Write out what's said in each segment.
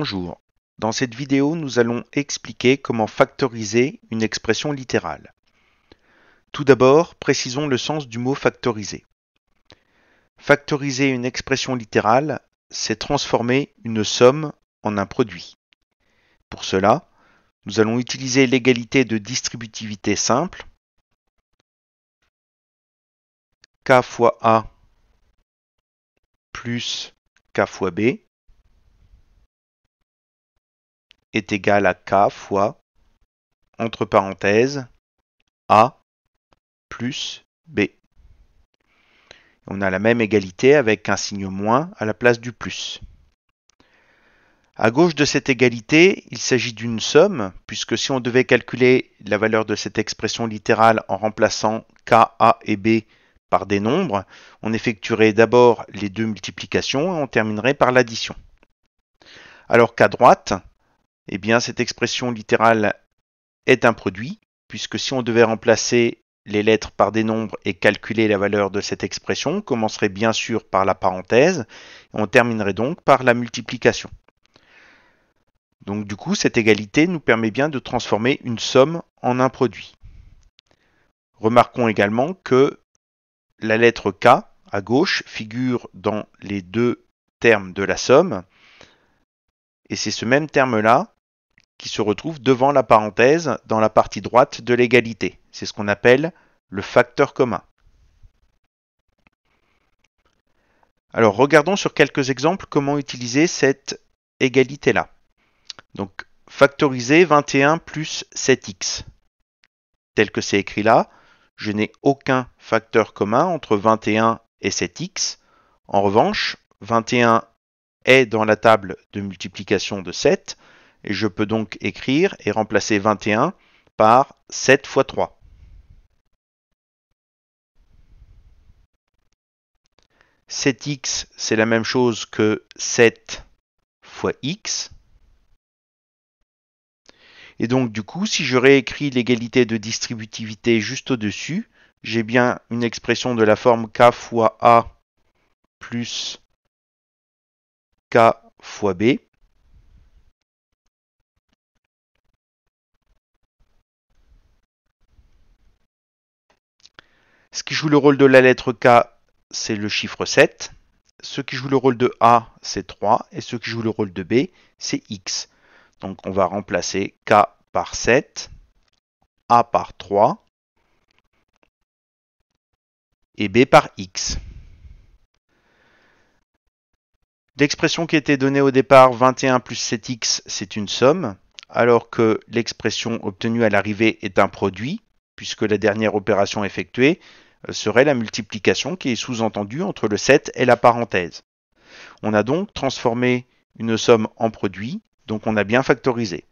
Bonjour. Dans cette vidéo, nous allons expliquer comment factoriser une expression littérale. Tout d'abord, précisons le sens du mot factoriser. Factoriser une expression littérale, c'est transformer une somme en un produit. Pour cela, nous allons utiliser l'égalité de distributivité simple. K fois A plus K fois B est égal à K fois, entre parenthèses, A plus B. On a la même égalité avec un signe moins à la place du plus. À gauche de cette égalité, il s'agit d'une somme, puisque si on devait calculer la valeur de cette expression littérale en remplaçant K, A et B par des nombres, on effectuerait d'abord les deux multiplications et on terminerait par l'addition. Alors qu'à droite, eh bien, cette expression littérale est un produit, puisque si on devait remplacer les lettres par des nombres et calculer la valeur de cette expression, on commencerait bien sûr par la parenthèse, et on terminerait donc par la multiplication. Donc du coup, cette égalité nous permet bien de transformer une somme en un produit. Remarquons également que la lettre K, à gauche, figure dans les deux termes de la somme, et c'est ce même terme-là qui se retrouve devant la parenthèse dans la partie droite de l'égalité. C'est ce qu'on appelle le facteur commun. Alors regardons sur quelques exemples comment utiliser cette égalité-là. Donc factoriser 21 plus 7x. Tel que c'est écrit là, je n'ai aucun facteur commun entre 21 et 7x. En revanche, 21 est dans la table de multiplication de 7, et je peux donc écrire et remplacer 21 par 7 fois 3. « 7x, c'est la même chose que 7 fois x. Et donc, du coup, si je réécris l'égalité de distributivité juste au-dessus, j'ai bien une expression de la forme K fois A plus K fois B. Ce qui joue le rôle de la lettre K, c'est le chiffre 7. Ce qui joue le rôle de A, c'est 3. Et ce qui joue le rôle de B, c'est X. Donc on va remplacer K par 7, A par 3 et B par X. L'expression qui était donnée au départ, 21 plus 7x, c'est une somme, alors que l'expression obtenue à l'arrivée est un produit, puisque la dernière opération effectuée serait la multiplication qui est sous-entendue entre le 7 et la parenthèse. On a donc transformé une somme en produit, donc on a bien factorisé.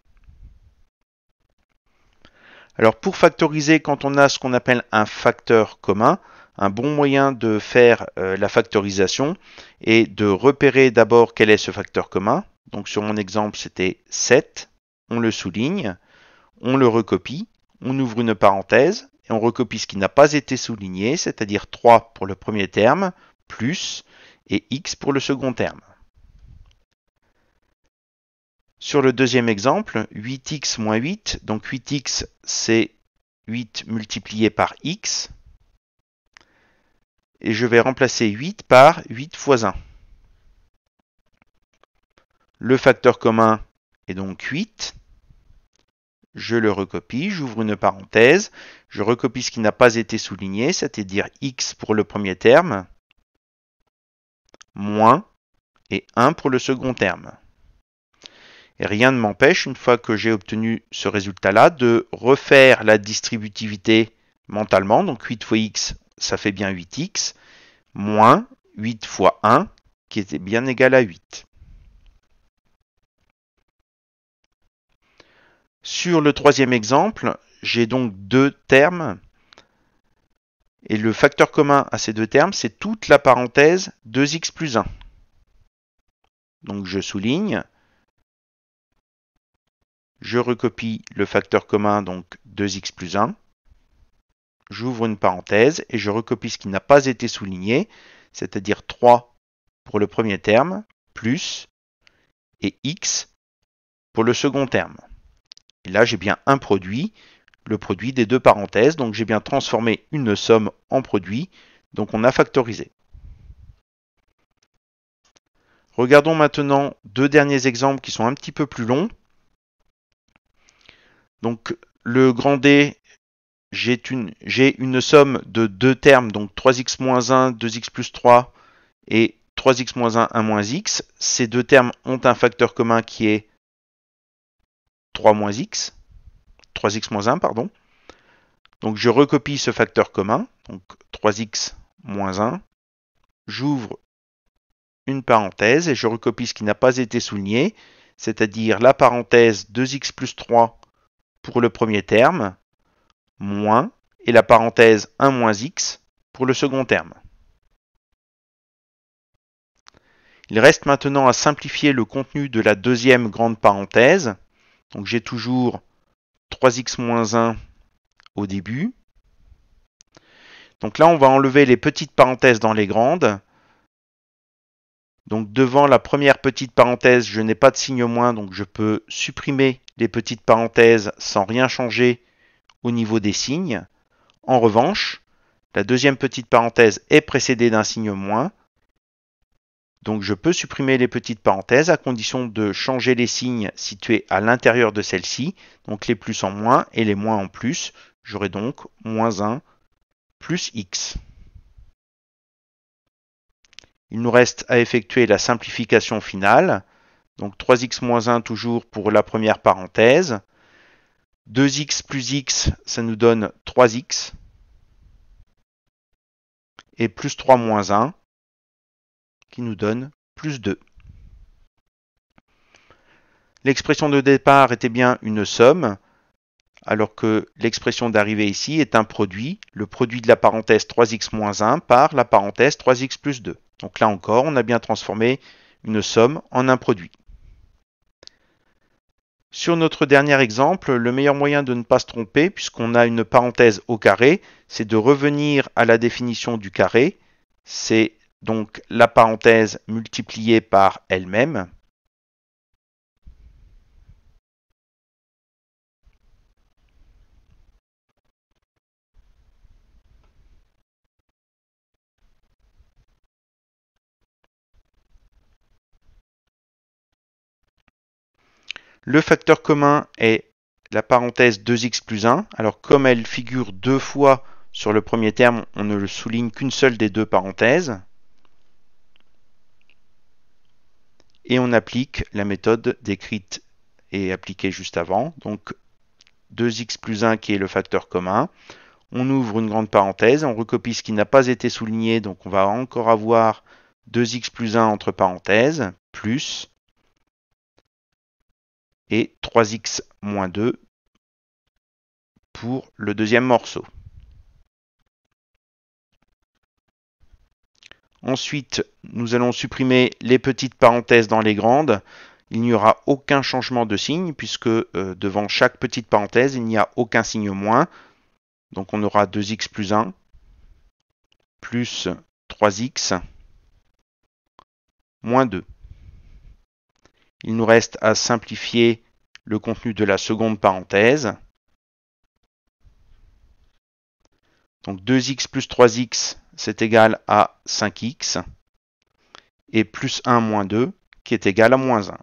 Alors pour factoriser, quand on a ce qu'on appelle un facteur commun, un bon moyen de faire la factorisation est de repérer d'abord quel est ce facteur commun. Donc sur mon exemple, c'était 7. On le souligne, on le recopie, on ouvre une parenthèse et on recopie ce qui n'a pas été souligné, c'est-à-dire 3 pour le premier terme, plus, et x pour le second terme. Sur le deuxième exemple, 8x moins 8, donc 8x c'est 8 multiplié par x, et je vais remplacer 8 par 8 fois 1. Le facteur commun est donc 8. Je le recopie, j'ouvre une parenthèse, je recopie ce qui n'a pas été souligné, c'est-à-dire x pour le premier terme, moins, et 1 pour le second terme. Et rien ne m'empêche, une fois que j'ai obtenu ce résultat-là, de refaire la distributivité mentalement. Donc 8 fois x, ça fait bien 8x, moins 8 fois 1, qui était bien égal à 8. Sur le troisième exemple, j'ai donc deux termes. Et le facteur commun à ces deux termes, c'est toute la parenthèse 2x plus 1. Donc je souligne. Je recopie le facteur commun, donc 2x plus 1. J'ouvre une parenthèse et je recopie ce qui n'a pas été souligné, c'est-à-dire 3 pour le premier terme, plus, et x pour le second terme. Et là, j'ai bien un produit, le produit des deux parenthèses, donc j'ai bien transformé une somme en produit, donc on a factorisé. Regardons maintenant deux derniers exemples qui sont un petit peu plus longs. Donc le grand D, j'ai une somme de deux termes, donc 3x moins 1, 2x plus 3 et 3x moins 1, 1 moins x. Ces deux termes ont un facteur commun qui est 3 moins x, 3x moins 1, pardon. Donc je recopie ce facteur commun, donc 3x moins 1. J'ouvre une parenthèse et je recopie ce qui n'a pas été souligné, c'est-à-dire la parenthèse 2x plus 3 pour le premier terme, moins, et la parenthèse 1 moins x pour le second terme. Il reste maintenant à simplifier le contenu de la deuxième grande parenthèse. Donc j'ai toujours 3x moins 1 au début. Donc là, on va enlever les petites parenthèses dans les grandes. Donc devant la première petite parenthèse, je n'ai pas de signe moins, donc je peux supprimer les petites parenthèses sans rien changer au niveau des signes. En revanche, la deuxième petite parenthèse est précédée d'un signe moins. Donc je peux supprimer les petites parenthèses à condition de changer les signes situés à l'intérieur de celle-ci, donc les plus en moins et les moins en plus. J'aurai donc moins 1 plus x. Il nous reste à effectuer la simplification finale. Donc 3x moins 1 toujours pour la première parenthèse. 2x plus x, ça nous donne 3x. Et plus 3 moins 1, qui nous donne plus 2. L'expression de départ était bien une somme, alors que l'expression d'arrivée ici est un produit, le produit de la parenthèse 3x moins 1 par la parenthèse 3x plus 2. Donc là encore, on a bien transformé une somme en un produit. Sur notre dernier exemple, le meilleur moyen de ne pas se tromper, puisqu'on a une parenthèse au carré, c'est de revenir à la définition du carré. C'est donc la parenthèse multipliée par elle-même. Le facteur commun est la parenthèse 2x plus 1. Alors comme elle figure deux fois sur le premier terme, on ne le souligne qu'une seule des deux parenthèses. Et on applique la méthode décrite et appliquée juste avant. Donc 2x plus 1 qui est le facteur commun. On ouvre une grande parenthèse, on recopie ce qui n'a pas été souligné, donc on va encore avoir 2x plus 1 entre parenthèses, plus, et 3x moins 2 pour le deuxième morceau. Ensuite, nous allons supprimer les petites parenthèses dans les grandes. Il n'y aura aucun changement de signe, puisque devant chaque petite parenthèse, il n'y a aucun signe moins. Donc on aura 2x plus 1, plus 3x, moins 2. Il nous reste à simplifier le contenu de la seconde parenthèse. Donc 2x plus 3x, c'est égal à 5x. Et plus 1 moins 2, qui est égal à moins 1.